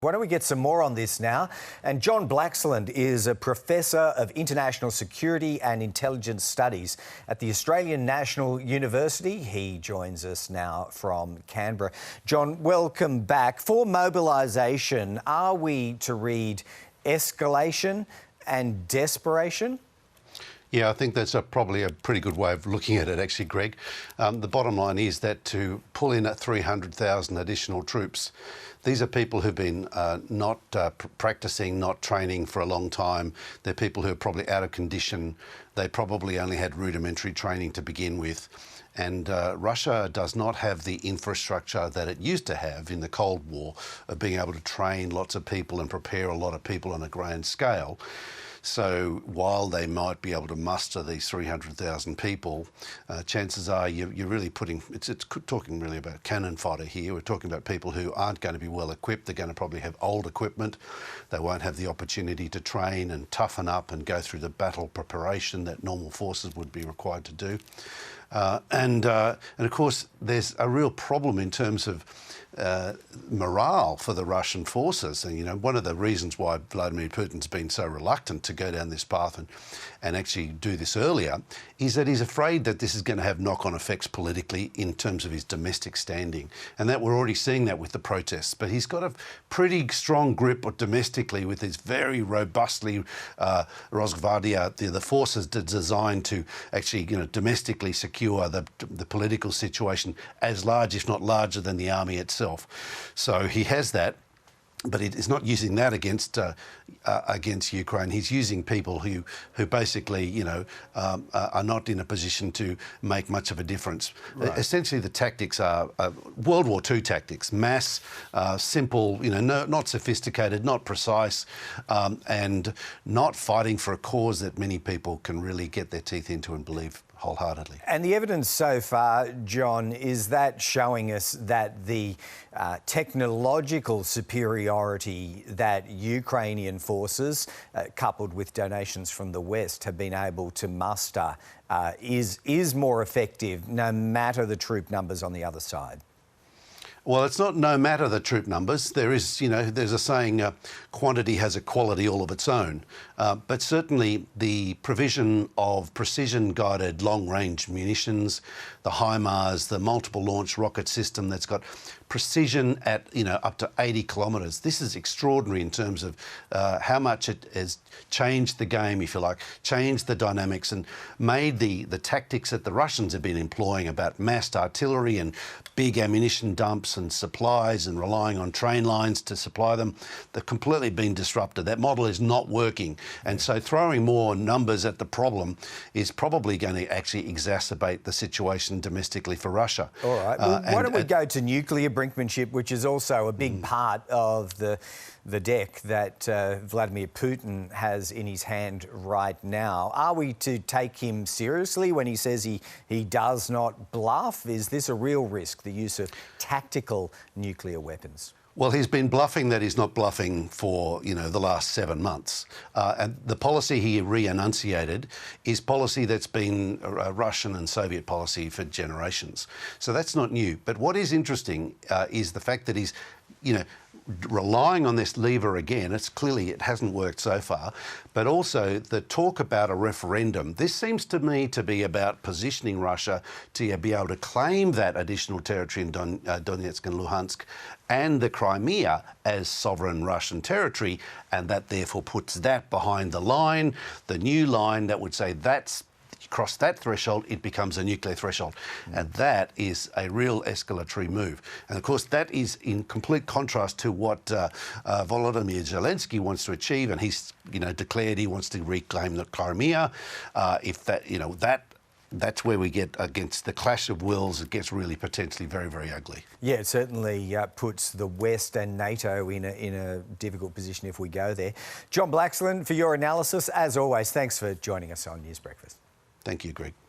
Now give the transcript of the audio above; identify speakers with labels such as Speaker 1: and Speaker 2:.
Speaker 1: Why don't we get some more on this now? And John Blaxland is a Professor of International Security and Intelligence Studies at the Australian National University. He joins us now from Canberra. John, welcome back. For mobilisation, are we to read escalation and desperation?
Speaker 2: Yeah, I think that's probably a pretty good way of looking at it, actually, Greg. The bottom line is that to pull in at 300,000 additional troops, these are people who've been not practising, not training for a long time. They're people who are probably out of condition. They probably only had rudimentary training to begin with. And Russia does not have the infrastructure that it used to have in the Cold War of being able to train lots of people and prepare a lot of people on a grand scale. So while they might be able to muster these 300,000 people, chances are you're really putting, it's talking really about cannon fodder here. We're talking about people who aren't going to be well equipped. They're going to probably have old equipment. They won't have the opportunity to train and toughen up and go through the battle preparation that normal forces would be required to do. And of course, there's a real problem in terms of morale for the Russian forces. And, you know, one of the reasons why Vladimir Putin's been so reluctant to go down this path and actually do this earlier is that he's afraid that this is going to have knock-on effects politically in terms of his domestic standing. And that we're already seeing that with the protests. But he's got a pretty strong grip domestically with his very robustly Rosgvardia, the forces designed to actually, you know, domestically secure the political situation as large, if not larger, than the army itself. So he has that, but he's not using that against Ukraine. He's using people who basically, you know, are not in a position to make much of a difference. Right. Essentially, the tactics are World War II tactics: mass, simple, you know, not sophisticated, not precise, and not fighting for a cause that many people can really get their teeth into and believe wholeheartedly.
Speaker 1: And the evidence so far, John, is that showing us that the technological superiority that Ukrainian forces, coupled with donations from the West, have been able to muster is more effective, no matter the troop numbers on the other side?
Speaker 2: Well, it's not no matter the troop numbers. There is, you know, there's a saying, quantity has a quality all of its own. But certainly the provision of precision-guided long-range munitions, the HIMARS, the multiple launch rocket system that's got precision at, you know, up to 80 kilometres. This is extraordinary in terms of how much it has changed the game, if you like, changed the dynamics and made the tactics that the Russians have been employing about massed artillery and big ammunition dumps and supplies and relying on train lines to supply them. They've completely been disrupted. That model is not working. And so throwing more numbers at the problem is probably going to actually exacerbate the situation domestically for Russia.
Speaker 1: All right. Well, why don't we go to nuclear brinkmanship, which is also a big part of the deck that Vladimir Putin has in his hand right now. Are we to take him seriously when he says he does not bluff? Is this a real risk, the use of tactical nuclear weapons?
Speaker 2: Well, he's been bluffing that he's not bluffing for, you know, the last 7 months. And the policy he re-enunciated is policy that's been a Russian and Soviet policy for generations. So that's not new. But what is interesting is the fact that he's, you know, relying on this lever again. It's clearly it hasn't worked so far, but also the talk about a referendum. This seems to me to be about positioning Russia to be able to claim that additional territory in Donetsk and Luhansk and the Crimea as sovereign Russian territory, and that therefore puts that behind the line, the new line that would say that's cross that threshold, it becomes a nuclear threshold. And that is a real escalatory move. And of course, that is in complete contrast to what Volodymyr Zelensky wants to achieve. And he's, you know, declared he wants to reclaim the Crimea. If that, you know, that's where we get against the clash of wills. It gets really potentially very, very ugly.
Speaker 1: Yeah, it certainly puts the West and NATO in a difficult position if we go there. John Blaxland, for your analysis, as always, thanks for joining us on News Breakfast.
Speaker 2: Thank you, Greg.